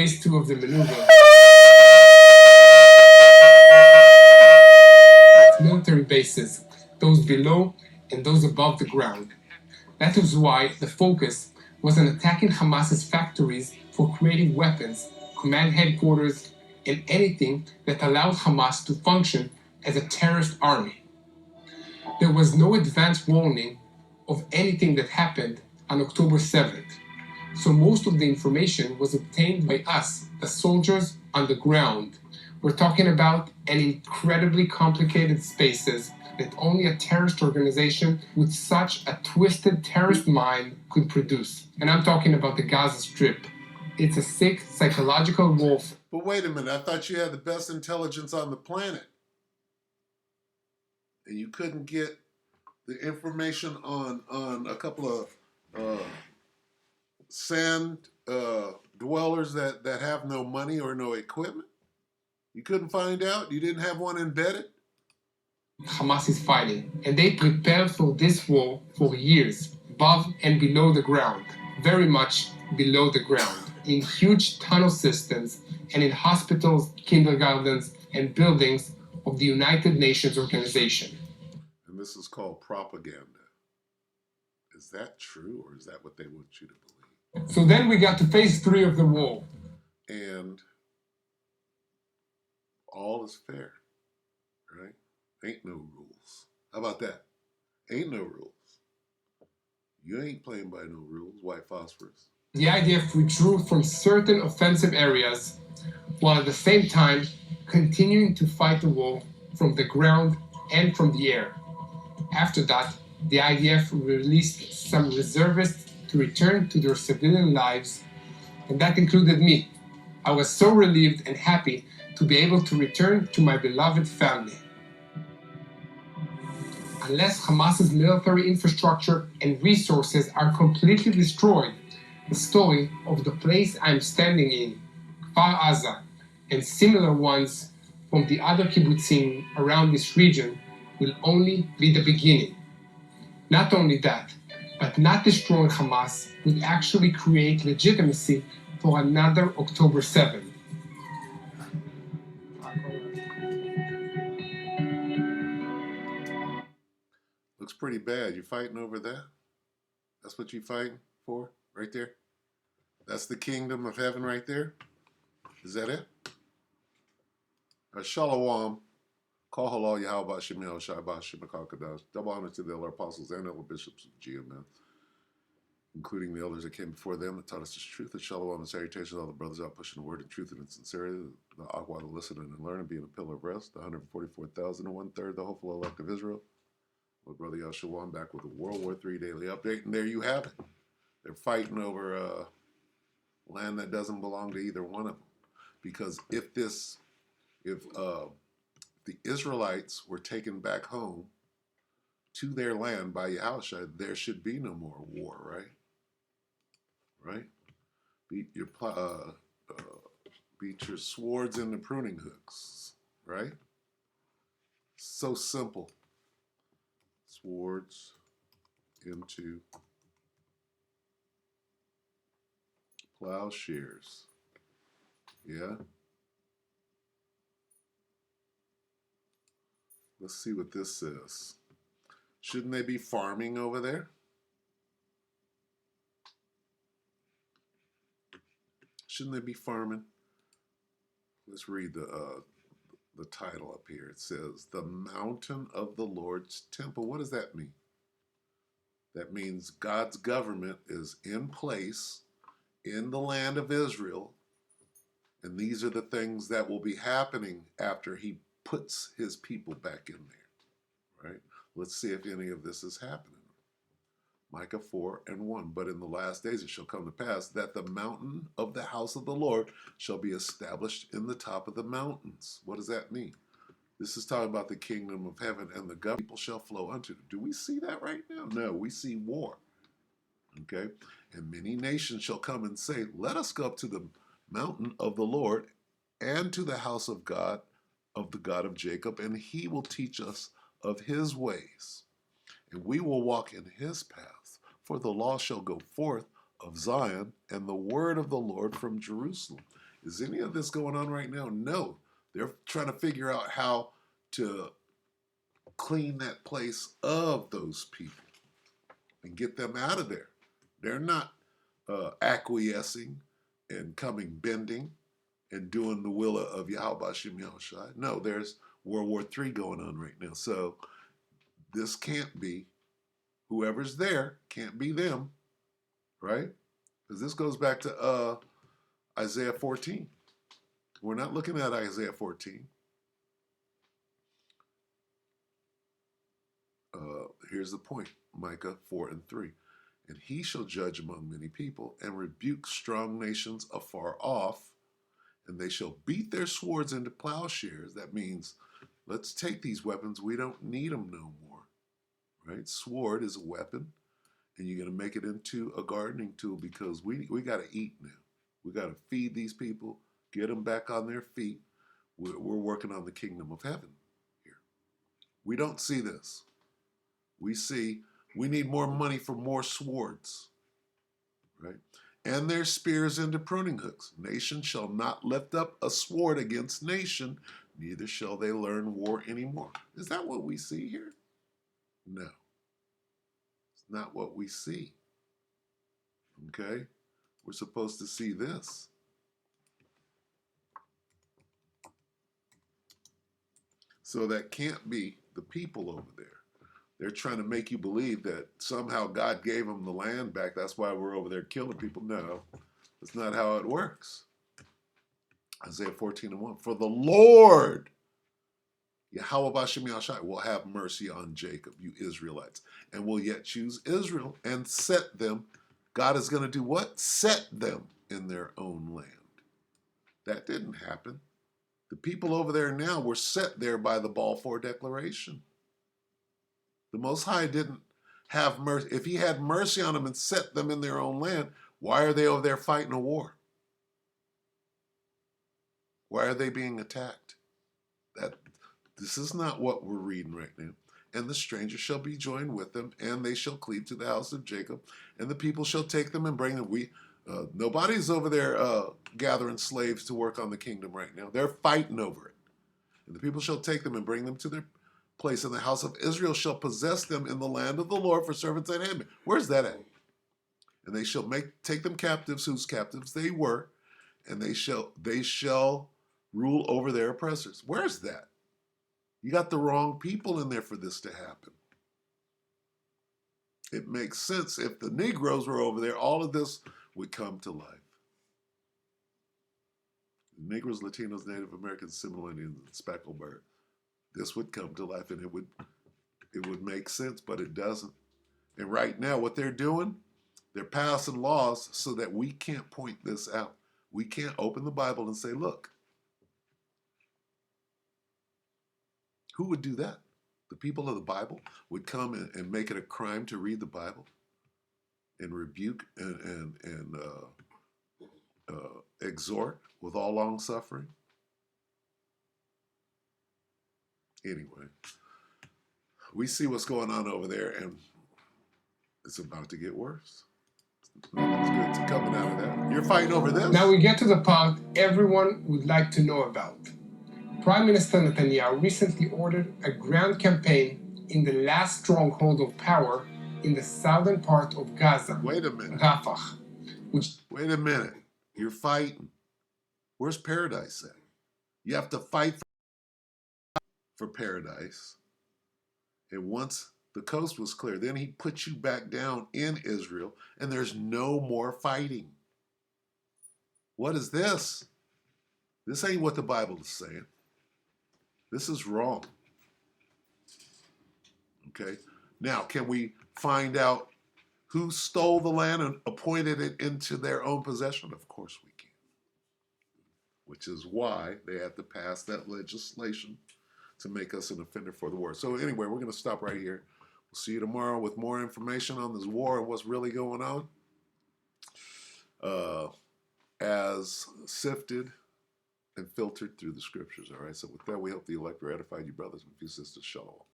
phase two of the maneuver. Military bases, those below and those above the ground. That is why the focus was on attacking Hamas's factories for creating weapons, command headquarters, and anything that allowed Hamas to function as a terrorist army. There was no advance warning of anything that happened on October 7th, so most of the information was obtained by us, the soldiers on the ground. We're talking about an incredibly complicated spaces that only a terrorist organization with such a twisted terrorist mind could produce. And I'm talking about the Gaza Strip. It's a sick psychological wolf. But wait a minute, I thought you had the best intelligence on the planet. And you couldn't get the information on a couple of sand dwellers that have no money or no equipment? You couldn't find out? You didn't have one embedded? Hamas is fighting, and they prepared for this war for years, above and below the ground, very much below the ground, in huge tunnel systems and in hospitals, kindergartens, and buildings of the United Nations organization. And this is called propaganda. Is that true, or is that what they want you to believe? So then we got to phase 3 of the war. And all is fair, right? Ain't no rules. How about that? Ain't no rules. You ain't playing by no rules, white phosphorus. The IDF withdrew from certain offensive areas, while at the same time continuing to fight the war from the ground and from the air. After that, the IDF released some reservists to return to their civilian lives, and that included me. I was so relieved and happy to be able to return to my beloved family. Unless Hamas's military infrastructure and resources are completely destroyed, the story of the place I'm standing in, Kfar Aza, and similar ones from the other kibbutzim around this region will only be the beginning. Not only that, but not destroying Hamas would actually create legitimacy for another October 7th. Looks pretty bad. You fighting over that? That's what you fighting for right there? That's the kingdom of heaven right there? Is that it? Shalom. Call halal Yahweh Shemel Shabbat Shemakakadash. Double honor to the elder apostles and elder bishops of GMM, including the elders that came before them that taught us this truth. And shalom and salutations to all the brothers out pushing the word in truth and in sincerity. The Aqua to listen and learn and being a pillar of rest. The 144,000 and 1/3, the hopeful elect of Israel. My brother Yahshua back with a World War III daily update. And there you have it. They're fighting over land that doesn't belong to either one of them. Because if the Israelites were taken back home to their land by Yahushua, there should be no more war, right? Right? Beat your swords into pruning hooks, right? So simple. Swords into plowshares. Yeah? Let's see what this says. Shouldn't they be farming over there? Shouldn't they be farming? Let's read the title up here. It says, The Mountain of the Lord's Temple. What does that mean? That means God's government is in place in the land of Israel, and these are the things that will be happening after he puts his people back in there, right? Let's see if any of this is happening. Micah 4:1. But in the last days it shall come to pass that the mountain of the house of the Lord shall be established in the top of the mountains. What does that mean? This is talking about the kingdom of heaven, and the government people shall flow unto. Do we see that right now? No, we see war. Okay? And many nations shall come and say, Let us go up to the mountain of the Lord and to the house of God, of the God of Jacob, and he will teach us of his ways, and we will walk in his paths. For the law shall go forth of Zion, and the word of the Lord from Jerusalem. Is any of this going on right now? No. They're trying to figure out how to clean that place of those people and get them out of there. They're not acquiescing and bending and doing the will of Yahweh Shem Yahushai. No, there's World War III going on right now. So this can't be, whoever's there can't be them, right? Because this goes back to Isaiah 14. We're not looking at Isaiah 14. Here's the point, Micah 4:3. And he shall judge among many people and rebuke strong nations afar off, and they shall beat their swords into plowshares. That means, let's take these weapons. We don't need them no more, right? Sword is a weapon, and you're going to make it into a gardening tool because we got to eat now. We got to feed these people, get them back on their feet. We're working on the kingdom of heaven here. We don't see this. We see we need more money for more swords, right? And their spears into pruning hooks. Nation shall not lift up a sword against nation, neither shall they learn war anymore. Is that what we see here? No. It's not what we see. Okay? We're supposed to see this. So that can't be the people over there. They're trying to make you believe that somehow God gave them the land back. That's why we're over there killing people. No, that's not how it works. Isaiah 14:1. For the Lord, Yahweh Bashem Yahshai, will have mercy on Jacob, you Israelites, and will yet choose Israel and set them. God is going to do what? Set them in their own land. That didn't happen. The people over there now were set there by the Balfour Declaration. The Most High didn't have mercy. If he had mercy on them and set them in their own land, why are they over there fighting a war? Why are they being attacked? This is not what we're reading right now. And the stranger shall be joined with them, and they shall cleave to the house of Jacob, and the people shall take them and bring them. Nobody's over there gathering slaves to work on the kingdom right now. They're fighting over it. And the people shall take them and bring them to their place, and the house of Israel shall possess them in the land of the Lord for servants and handmaids. Where's that at? And they shall take them captives, whose captives they were, and they shall rule over their oppressors. Where's that? You got the wrong people in there for this to happen. It makes sense if the Negroes were over there, all of this would come to life. Negroes, Latinos, Native Americans, Seminole Indians, and speckled bird. This would come to life, and it would make sense, but it doesn't. And right now, what they're doing, they're passing laws so that we can't point this out. We can't open the Bible and say, look. Who would do that? The people of the Bible would come and make it a crime to read the Bible and rebuke and exhort with all long suffering. Anyway, we see what's going on over there, and it's about to get worse. Nothing's good coming out of that. You're fighting over this? Now we get to the part everyone would like to know about. Prime Minister Netanyahu recently ordered a ground campaign in the last stronghold of power in the southern part of Gaza. Wait a minute. Rafah. Wait a minute. You're fighting. Where's paradise at? You have to fight for paradise. And once the coast was clear, then he put you back down in Israel, and there's no more fighting. What is this? This ain't what the Bible is saying. This is wrong. Okay? Now, can we find out who stole the land and appointed it into their own possession? Of course we can. Which is why they had to pass that legislation to make us an offender for the war. So anyway, we're going to stop right here. We'll see you tomorrow with more information on this war and what's really going on. As sifted and filtered through the scriptures. All right. So with that, we hope the elect were edified, you brothers and few sisters. Shalom.